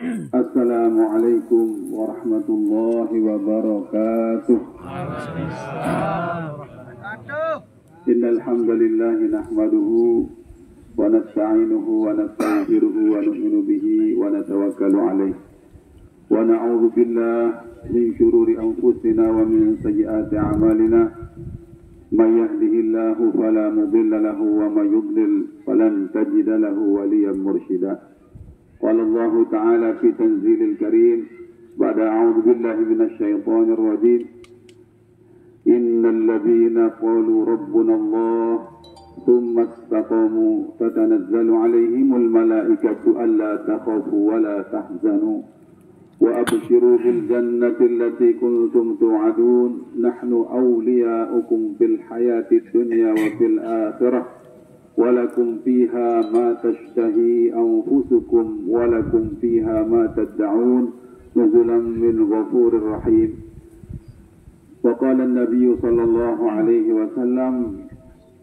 Assalamualaikum warahmatullahi wabarakatuh. Innal hamdalillah nahmaduhu wa nasta'inuhu wa nastaghfiruhu wa nu'minu bihi wa natawakkalu alayh. Wa na'udzu billahi min shururi anfusina wa min sayyiati a'malina. May yahdihillahu fala mudilla lahu wa may yudlil falan tajida lahu waliyyan mursyida. Qala Allah Ta'ala fi tanzilil karim ba'da a'udzu billahi minasy syaithanir rajim. Innal ladzina qalu rabbuna Allah thumma istaqamu tatanazzalu 'alaihimul malaikatu alla takhafu wa la tahzanu wa abshiru bil jannati allati kuntum tu'adun nahnu awliya'ukum fil hayatid dunya wa fil akhirah walakum fiha ma tashtahi anfusukum walakum fiha ma tad'un nuzulan min ghafurir rahim. Wa qala an-nabiy sallallahu alaihi wasallam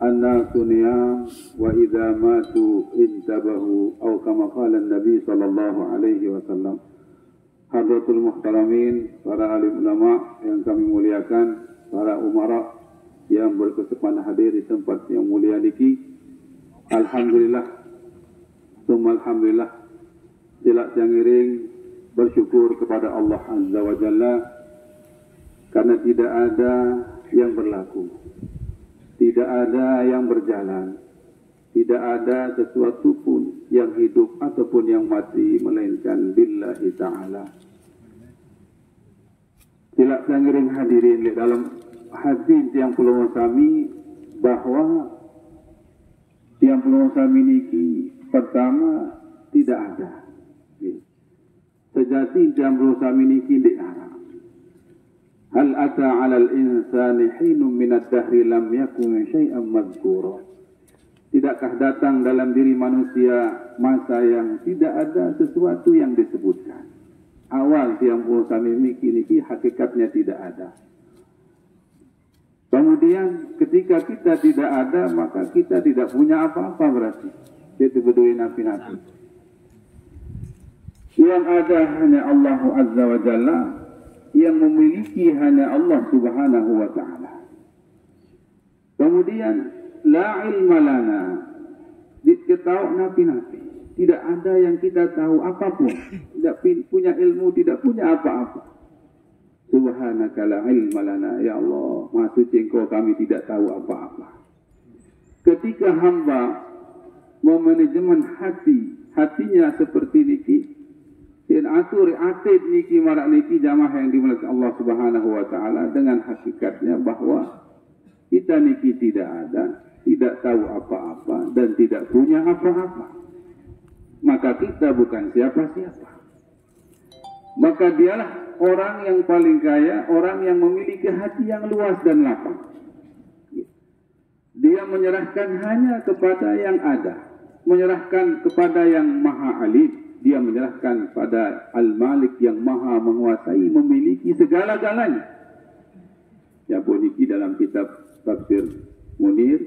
an-nasu niyam wa idza matu intabahu atau kama qala an-nabiy sallallahu alaihi wasallam. Hadratul muhtaramin, para alim ulama yang kami muliakan, para umara yang berkesempatan hadir di tempat yang mulia niki. Alhamdulillah, summa alhamdulillah, silak jangiring bersyukur kepada Allah Azza wa Jalla karena tidak ada yang berlaku, tidak ada yang berjalan, tidak ada sesuatu pun yang hidup ataupun yang mati melainkan billahi ta'ala. Silak jangiring hadirin di dalam hadis yang perlu kami bahwa yang perlu kami niki pertama tidak ada. Sejati yang perlu kami niki di arah. Hal ata 'alal insani hinum min ad-dahri lam yakun syai'an madhkura. Tidakkah datang dalam diri manusia masa yang tidak ada sesuatu yang disebutkan. Awal yang perlu kami niki hakikatnya tidak ada. Kemudian ketika kita tidak ada, maka kita tidak punya apa-apa berarti. Itu berdua nafi-nafi. Yang ada hanya Allah Azza wa Jalla, yang memiliki hanya Allah Subhanahu wa Ta'ala. Kemudian la ilma lana, diketahui nafi-nafi. Tidak ada yang kita tahu apapun, tidak punya ilmu, tidak punya apa-apa. Subhanaka la ilma lana, ya Allah, Maha Suci Engkau, kami tidak tahu apa-apa. Ketika hamba memanajemen hatinya seperti niki, dan atur atid niki marak niki jamaah yang dimiliki Allah Subhanahu wa Ta'ala dengan hakikatnya bahwa kita niki tidak ada, tidak tahu apa-apa dan tidak punya apa-apa. Maka kita bukan siapa-siapa. Maka dialah orang yang paling kaya, orang yang memiliki hati yang luas dan lapang. Dia menyerahkan hanya kepada yang ada, menyerahkan kepada yang maha alim, dia menyerahkan pada Al-Malik yang maha menguasai, memiliki segala-galanya. Ya bunyi dalam kitab Tafsir Munir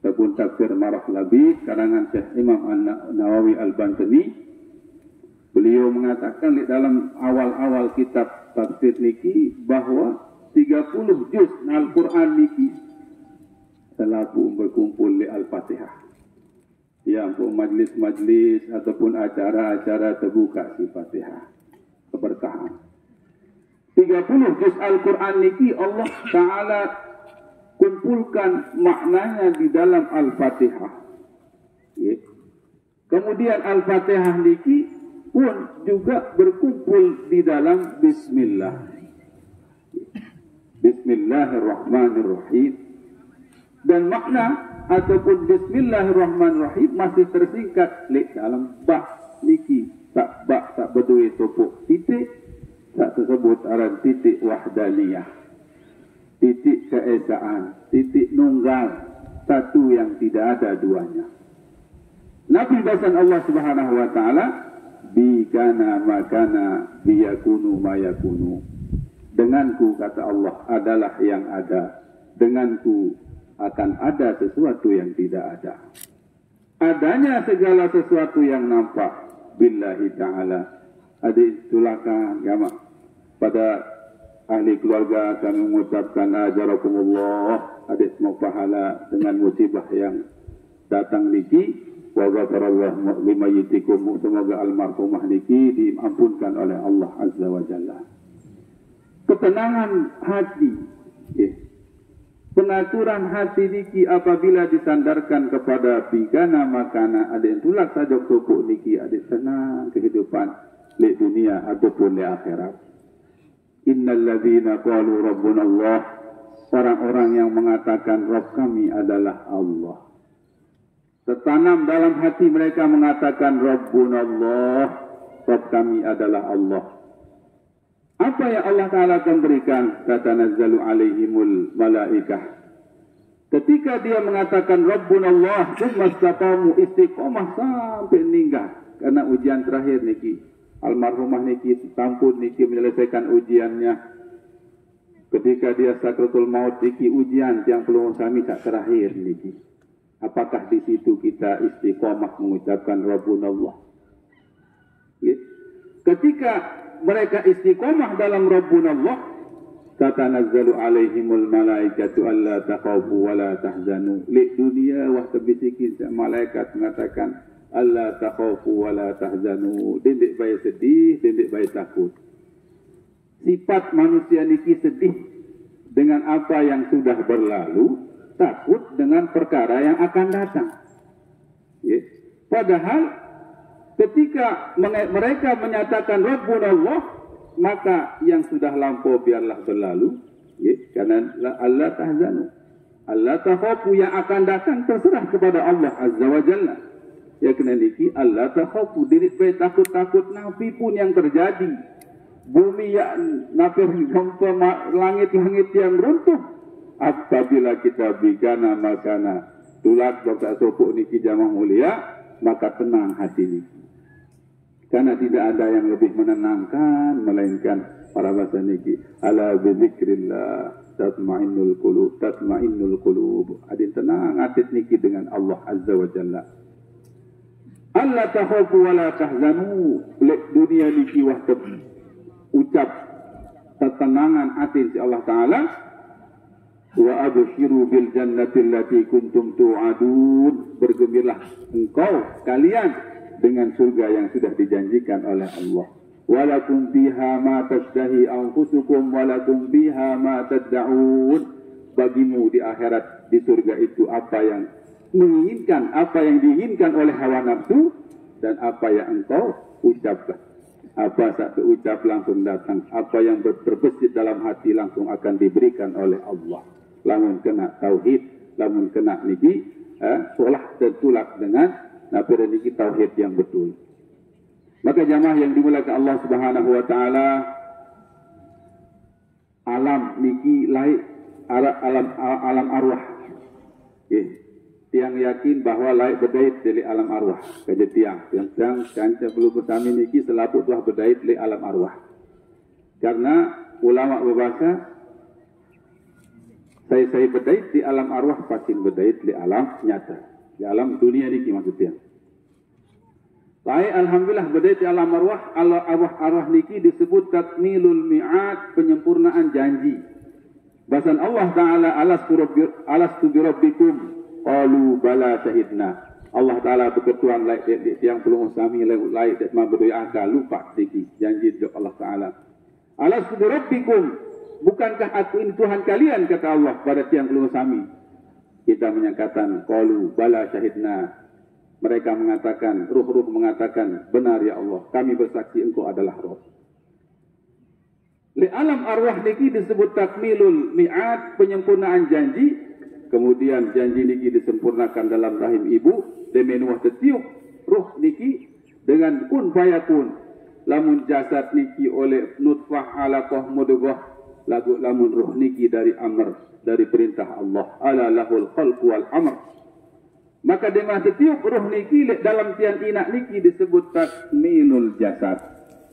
ataupun Tafsir Marah Labib karangan Syekh Imam An-Nawawi Al-Bantani. Beliau mengatakan di dalam awal-awal kitab tafsir niki bahwa 30 juz Al-Quran niki selalu berkumpul di Al-Fatihah. Ya, untuk majlis-majlis ataupun acara-acara terbuka si Fatihah. Keberkahan. 30 juz Al-Quran niki Allah Ta'ala kumpulkan maknanya di dalam Al-Fatihah. Kemudian Al-Fatihah niki pun juga berkumpul di dalam Bismillah. Bismillahirrahmanirrahim. Dan makna ataupun Bismillahirrahmanirrahim masih tersingkat di dalam ba niki. Tak ba tak berdua topuk titik, tak tersebut aran titik wahdaniyah. Titik keesaan, titik nunggal, satu yang tidak ada duanya. Nabi bahasan Allah Subhanahu wa Ta'ala, bi kana makana biyakunu mayakunu. Denganku, kata Allah, adalah yang ada. Denganku akan ada sesuatu yang tidak ada. Adanya segala sesuatu yang nampak billahi ta'ala. adik tulakan ya mak. Pada ahli keluarga kami mengucapkan ajarakumullah, adik semua pahala dengan musibah yang datang niki. Wa ghafarallahu limayyitikum, semoga almarhumah niki diampunkan oleh Allah Azza wa Jalla. Ketenangan hati, pengaturan hati niki apabila disandarkan kepada bigana makana ada yang tulak saja pokok niki ada tenang kehidupan di dunia ataupun di akhirat. Innal ladzina qalu rabbuna Allah, orang-orang yang mengatakan Rabb kami adalah Allah. Tertanam dalam hati mereka mengatakan Rabbuna Allah, Rabb kami adalah Allah. Apa yang Allah Ta'ala akan berikan? Tatanazzalu alaihimul malaikah. Ketika dia mengatakan Rabbuna Allah, tsumastaqamu istiqomah sampai meninggal. Karena ujian terakhir niki, almarhumah niki tampun niki menyelesaikan ujiannya. Ketika dia sakratul maut niki ujian yang perlu kami tak terakhir niki. Apakah di situ kita istiqomah mengucapkan Rabbuna Allah? Ya. Ketika mereka istiqomah dalam Rabbuna Allah, tatanazzalu alaihimul malaikatu alla takhafu wa la tahzanu. Li dunia wa tabisikin malaikat mengatakan alla takhafu wa la tahzanu. Dendik baik sedih, dendik baik takut. Sifat manusia niki sedih dengan apa yang sudah berlalu, takut dengan perkara yang akan datang. Ya. Padahal ketika mereka menyatakan Rabbuna Allah, maka yang sudah lampau biarlah berlalu. Ya. Karena Allah tahzanu, Allah takhafu, yang akan datang terserah kepada Allah Azza wa Jalla. Ya kena niki Allah takhafu, diri baik takut-takut nabi pun yang terjadi. Bumi yang napir gempa, langit-langit yang runtuh. Apabila kita bigana makana tulak bapak sopuk niki jamaah mulia, maka tenang hati niki. Karena tidak ada yang lebih menenangkan melainkan para bahasa niki. Ala bizikrillah tatma'innul qulub, tatma'innul qulub. Adin tenang hati niki dengan Allah Azza wa Jalla. Allah takhafu wa la tahzanu. Lek dunia niki wah ucap ketenangan hati si Allah Ta'ala. Wa abshiru bil jannati allati kuntum tu'adun, bergembiralah engkau kalian dengan surga yang sudah dijanjikan oleh Allah. Walakum fiha ma tashtahi anfusukum walakum fiha ma tad'un. Bagimu di akhirat di surga itu apa yang menginginkan, apa yang diinginkan oleh hawa nafsu dan apa yang engkau ucapkan. Apa saat ucap langsung datang, apa yang berbesit dalam hati langsung akan diberikan oleh Allah. Lamun kena tauhid, lamun kena niki seolah tertulak dengan napira niki tauhid yang betul. Maka jamaah yang dimuliakan Allah Subhanahu wa taala, alam niki lain alam arwah. Tiang yakin bahwa lain berdait dari alam arwah. Kaje tiang yang kanca perlu bersami niki selaput tuah berdait dari alam arwah. Karena ulama berbahasa saya berdait di alam arwah, pasti berdait di alam nyata, di alam dunia niki maksudnya. Baik, alhamdulillah berdait di alam arwah. Arwah niki disebut takmilul mi'ad, penyempurnaan janji. Bahasan Allah Ta'ala alastu bi rabbikum qalu bala syahidna. Allah Ta'ala berketuan laik yang belum usami laik berdoa akal lupa niki janji dari Allah Ta'ala. Alastu bi rabbikum, bukankah aku ini Tuhan kalian, kata Allah pada tiang keluar kami. Kita menyatakan qalu bala syahidna. Mereka mengatakan, ruh-ruh mengatakan, benar ya Allah, kami bersaksi engkau adalah Rabb. Li alam arwah niki disebut takmilul mi'ad, penyempurnaan janji. Kemudian janji niki disempurnakan dalam rahim ibu, demenuah tetiup ruh niki dengan kun fayakun. Lamun jasad niki oleh nutfah alaqah mudghah, lamun ruh niki dari amr, dari perintah Allah. Ala lahul khalq wal amr. Maka dengan setiap ruh niki dalam tiang inak niki disebut takmilul jasad,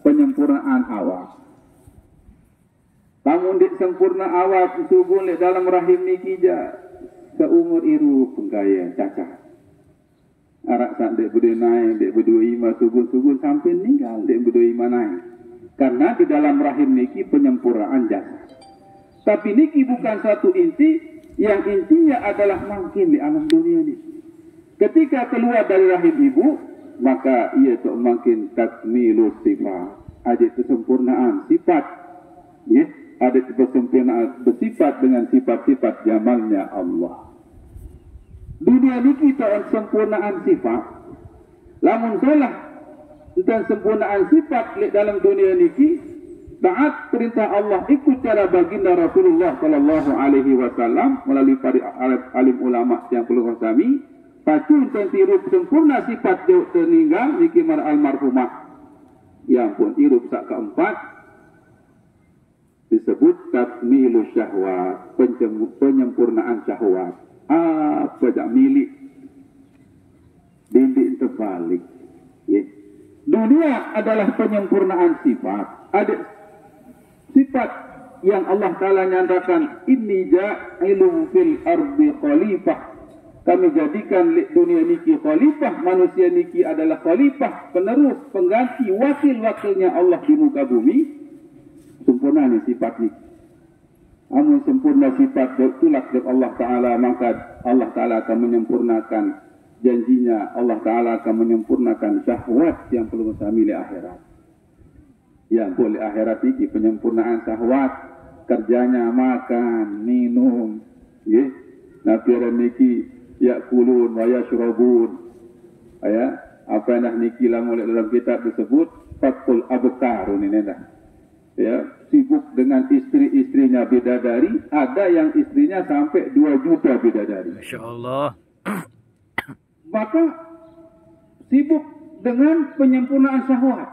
penyempurnaan awak. Namun disempurna awak tubuh dalam rahim niki ja seumur iru penggaya cacat. Arak sak dek berdua naik, dek berdua ima sugun-sugun sampai meninggal dek berdua ima naik. Karena di dalam rahim niki penyempurnaan jasad. Tapi niki bukan satu inti, yang intinya adalah makin di alam dunia ini. Ketika keluar dari rahim ibu, maka ia tu makin takmilu sifat. Ada kesempurnaan sifat. Ya, ada kesempurnaan bersifat dengan sifat-sifat jamalnya Allah. Dunia ini kita sempurnaan sifat. Lamun salah tentang sempurnaan sifat dalam dunia ini, taat perintah Allah, ikut cara baginda Rasulullah sallallahu alaihi wasallam melalui para alim ulama yang perlu kami. Pacu dan tirup sempurna sifat jauh tertinggal niki mar almarhumah. Ya pun irup sak keempat disebut takmilu syahwat, penyempurnaan syahwat. Apa tak milik dinding terbalik. Ya. Dunia adalah penyempurnaan sifat. Ada sifat yang Allah Ta'ala nyatakan, inni ja'ilu fil ardi khalifah. Kami jadikan dunia niki khalifah, manusia niki adalah khalifah, penerus, pengganti, wakil-wakilnya Allah di muka bumi. Sempurna ni sifat niki. Amun sempurna sifat tulak dari Allah Ta'ala, maka Allah Ta'ala akan menyempurnakan janjinya. Allah Ta'ala akan menyempurnakan syahwat yang perlu kita milih akhirat. Yang boleh akhirat ini penyempurnaan syahwat, kerjanya makan, minum, ya. Nafiran niki yakulun wa yashrabun. Ya, apa yang dah niki lah mulai dalam kitab disebut fatkul abkarun ini dah. Ya, sibuk dengan istri-istrinya bidadari, ada yang istrinya sampai 2 juta bidadari. Masya Allah. Maka sibuk dengan penyempurnaan syahwat.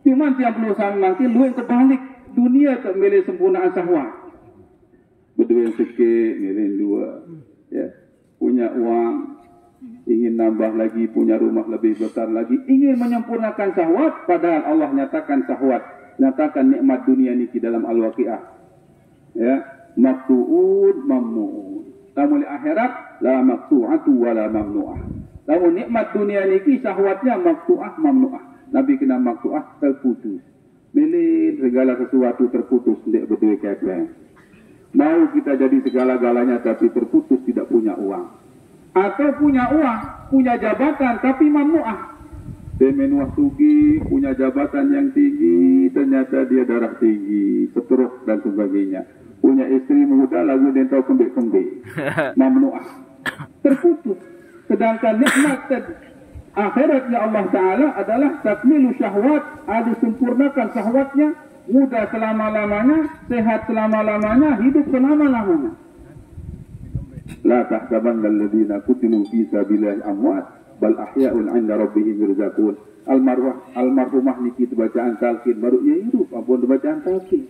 Cuma yang perlu saya makin lu yang terbalik. Dunia tak milih sempurnaan syahwat. Berdua yang sikit, milih 2. Ya, punya uang, ingin nambah lagi, punya rumah lebih besar lagi, ingin menyempurnakan syahwat, padahal Allah nyatakan syahwat. Nyatakan nikmat dunia niki dalam Al-Waqi'ah. Ya, maqtu'un mamnu'un. Namun di akhirat la maqtu'atu wa la mamnu'ah. Namun nikmat dunia niki syahwatnya maqtu'ah mamnu'ah. Nabi kena maqtu'ah terputus. Milih segala sesuatu terputus tidak berdua kepeng. Mau kita jadi segala-galanya tapi terputus tidak punya uang. Atau punya uang, punya jabatan tapi mamnu'ah. Demenuah Sugi punya jabatan yang tinggi, ternyata dia darah tinggi, stroke dan sebagainya. Punya istri muda, lagu dia tahu kembik-kembik. Mamnu'ah. Terputus. Sedangkan nikmat akhiratnya Allah Ta'ala adalah takmilu syahwat, ada sempurnakan syahwatnya, muda selama-lamanya, sehat selama-lamanya, hidup selama-lamanya. La tahsabanna alladhina qutilu fi sabilillahi amwat bal ahya'un 'inda rabbihim yurzaqun. Almarhumah niki bacaan talqin baru ia hidup ampun bacaan talqin.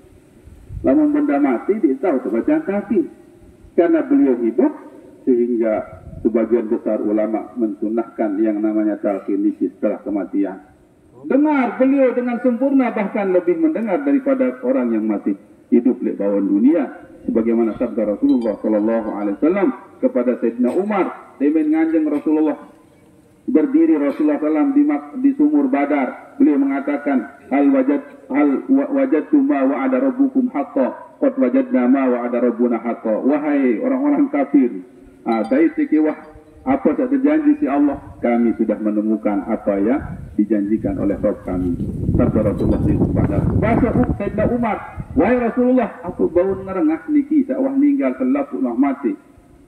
Lamun benda mati dia tahu bacaan talqin. Karena beliau hidup sehingga sebagian besar ulama mensunahkan yang namanya talqin niki setelah kematian. Dengar beliau dengan sempurna, bahkan lebih mendengar daripada orang yang masih hidup di bawah dunia. Sebagaimana sabda Rasulullah sallallahu alaihi wasallam kepada Sayyidina Umar, dia menganjeng Rasulullah. Berdiri Rasulullah SAW di sumur Badar, beliau mengatakan, hal wajadtu ma wa'ada rabbukum haqqan, qad wajadna ma wa'ada rabbuna haqqan. Wahai orang-orang kafir, apa tak terjanji si Allah, kami sudah menemukan apa yang dijanjikan oleh Rabb kami. Sabda Rasulullah kepada Sayyidina Umar, wahai Rasulullah, aku bau ngerengah niki sawah ninggal kelapuk nak mati.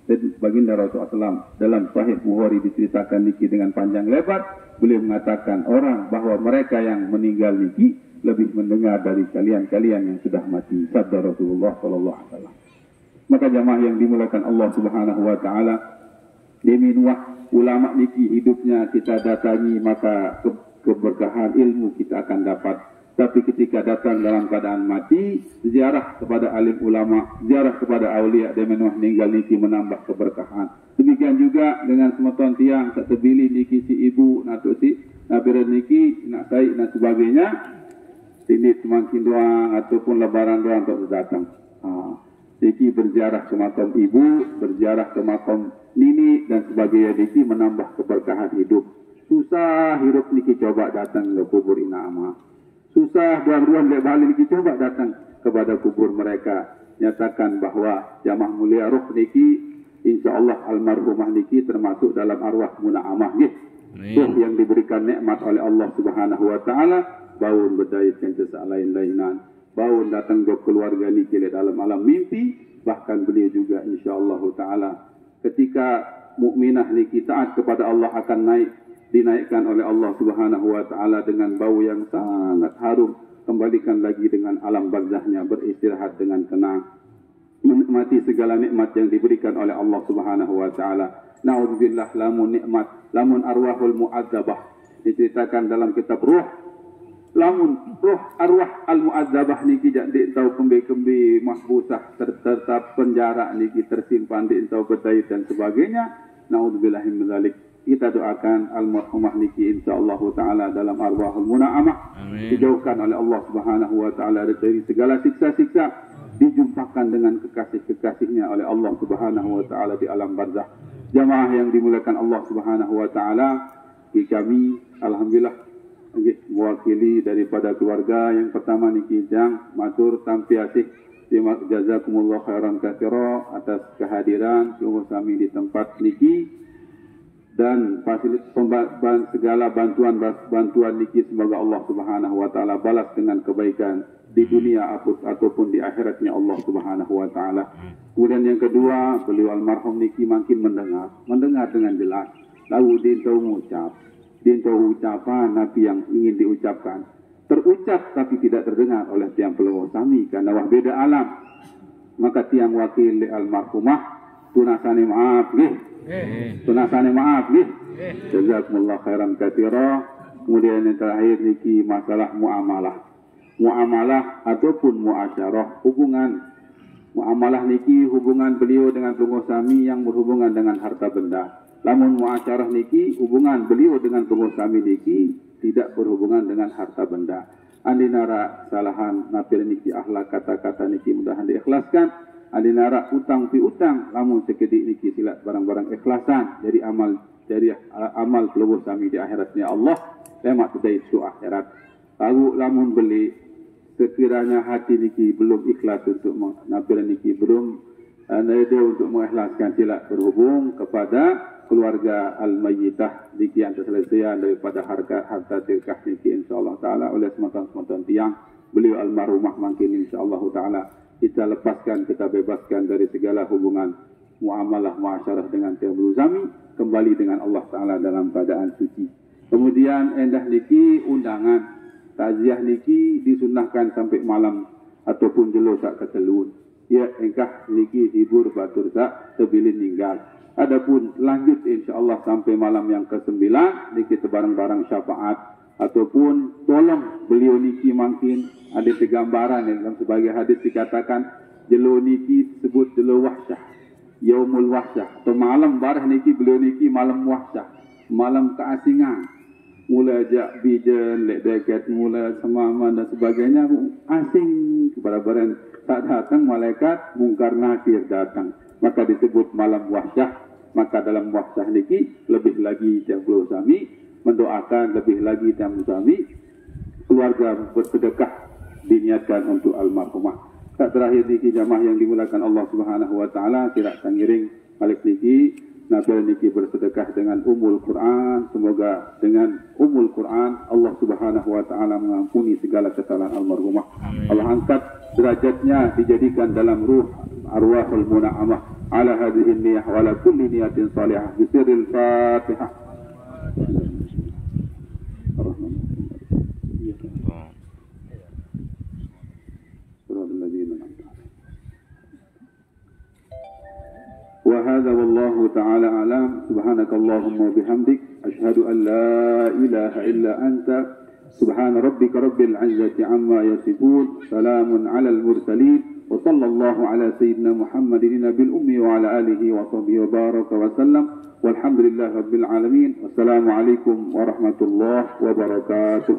Dan baginda Rasulullah SAW dalam Sahih Bukhari diceritakan niki dengan panjang lebar, beliau mengatakan orang bahwa mereka yang meninggal niki lebih mendengar dari kalian-kalian yang sudah mati. Sabda Rasulullah SAW. Maka jamaah yang dimulakan Allah Subhanahu Wa Taala, demi ulama niki hidupnya kita datangi, maka keberkahan ilmu kita akan dapat. Tapi ketika datang dalam keadaan mati, ziarah kepada alim ulama, ziarah kepada aulia dan meninggal niki menambah keberkahan. Demikian juga dengan semeton tiang, tak terbili niki si ibu, natu si nabiran niki, nak saik dan sebagainya. Ini semakin doang ataupun lebaran doang untuk datang. Niki berziarah ke makam ibu, berziarah ke makam nini dan sebagainya niki menambah keberkahan hidup. Susah hidup niki coba datang ke kubur ina ama. Susah buang-buang lek balik niki coba datang kepada kubur mereka. Nyatakan bahwa jamaah mulia ruh niki insyaallah almarhumah niki termasuk dalam arwah munaamah nggih. Ruh yang diberikan nikmat oleh Allah Subhanahu wa taala, baun berdaitkan jasa lain-lainan, baun datang ke keluarga niki dalam alam mimpi, bahkan beliau juga insyaallah taala ketika mukminah niki taat kepada Allah akan dinaikkan oleh Allah Subhanahu wa taala dengan bau yang sangat harum, kembalikan lagi dengan alam barzahnya, beristirahat dengan tenang, menikmati segala nikmat yang diberikan oleh Allah Subhanahu wa taala. Na'udzubillah, lamun nikmat, lamun arwahul mu'adzabah diceritakan dalam kitab Ruh. Lamun ruh arwah al mu'adzabah niki jadi tahu kembe-kembe mahbusah tetap penjara niki tersimpan di entau bedait dan sebagainya. Na'udzubillah min dzalik. Kita doakan almarhumah niki insyaallah taala dalam arwahul muna'amah dijauhkan oleh Allah Subhanahu wa taala dari segala siksa-siksa, dijumpakan dengan kekasih-kekasihnya oleh Allah Subhanahu wa taala di alam barzah. Jamaah yang dimuliakan Allah Subhanahu wa taala, kami alhamdulillah mewakili daripada keluarga yang pertama niki jang matur tampiasih jazakumullah khairan katsira atas kehadiran seluruh kami di tempat niki dan fasilitas segala bantuan niki, semoga Allah Subhanahu wa taala balas dengan kebaikan di dunia ataupun di akhiratnya Allah Subhanahu wa taala. Kemudian yang kedua, beliau almarhum niki makin mendengar dengan jelas, lalu dintau mengucap, dintau ucapan Nabi yang ingin diucapkan, terucap tapi tidak terdengar oleh tiang pelawak kami karena wah beda alam. Maka tiang wakil almarhumah tunasane maaf nggih. Tunasane maaf nggih. Jazakumullah khairan katsira. Kemudian yang terakhir niki masalah muamalah ataupun muasyarah, hubungan. Muamalah niki hubungan beliau dengan pengusaha kami yang berhubungan dengan harta benda. Lamun muasyarah niki hubungan beliau dengan pengusaha kami niki tidak berhubungan dengan harta benda. Andinara kesalahan napil niki akhlak kata-kata niki mudahan diikhlaskan. Andinara utang piutang lamun sekedik niki silat barang-barang ikhlasan dari amal pelubus kami di akhiratnya Allah lemak dari su akhirat. Lalu lamun beli sekiranya hati niki belum ikhlas untuk napil niki belum untuk mengikhlaskan sila berhubung kepada keluarga al-mayyitah niki yang terselesaian daripada harta tirkah niki insyaallah taala oleh sematan-sematan tiang beliau almarhumah makin insyaallah taala kita lepaskan, kita bebaskan dari segala hubungan muamalah muasyarah dengan tiang beluzami, kembali dengan Allah taala dalam keadaan suci. Kemudian endah niki undangan takziah niki disunahkan sampai malam ataupun jelo sak ketelun. Ya engkah niki hibur batur sak tebilin ninggal. Adapun lanjut insyaallah sampai malam yang ke-9 niki barang-barang syafaat ataupun tolong beliau niki makin ada gambaran dalam sebagai hadis dikatakan jelo niki disebut jelo wahsyah, yaumul wahsyah atau malam barah niki beliau niki malam wahsyah, malam keasingan. Mula jak bijen, lek deket, mula semaman dan sebagainya asing kepada barang tak datang malaikat mungkar nakir datang, maka disebut malam wahsyah. Maka dalam wahsyah niki lebih lagi tiang pelawak kami mendoakan, lebih lagi tiang kami keluarga bersedekah diniatkan untuk almarhumah. Tak terakhir niki jamaah yang dimuliakan Allah Subhanahu wa taala, tidak tangiring balik niki Nabi niki bersedekah dengan Ummul Quran. Semoga dengan Ummul Quran Allah Subhanahu wa taala mengampuni segala kesalahan almarhumah. Allah angkat derajatnya, dijadikan dalam ruh arwahul muna'amah ala hadhihi niyah wa ala kulli niyatin salihah bi sirril Fatihah. وهذا والله تعالى أعلم. سبحانك اللهم وبحمدك أشهد أن لا إله إلا أنت سبحان ربك رب العزة عما يصفون سلام على المرسلين وصلى الله على سيدنا محمد النبي الأمي وعلى آله وصحبه وبارك وسلم والحمد لله رب العالمين والسلام عليكم ورحمة الله وبركاته.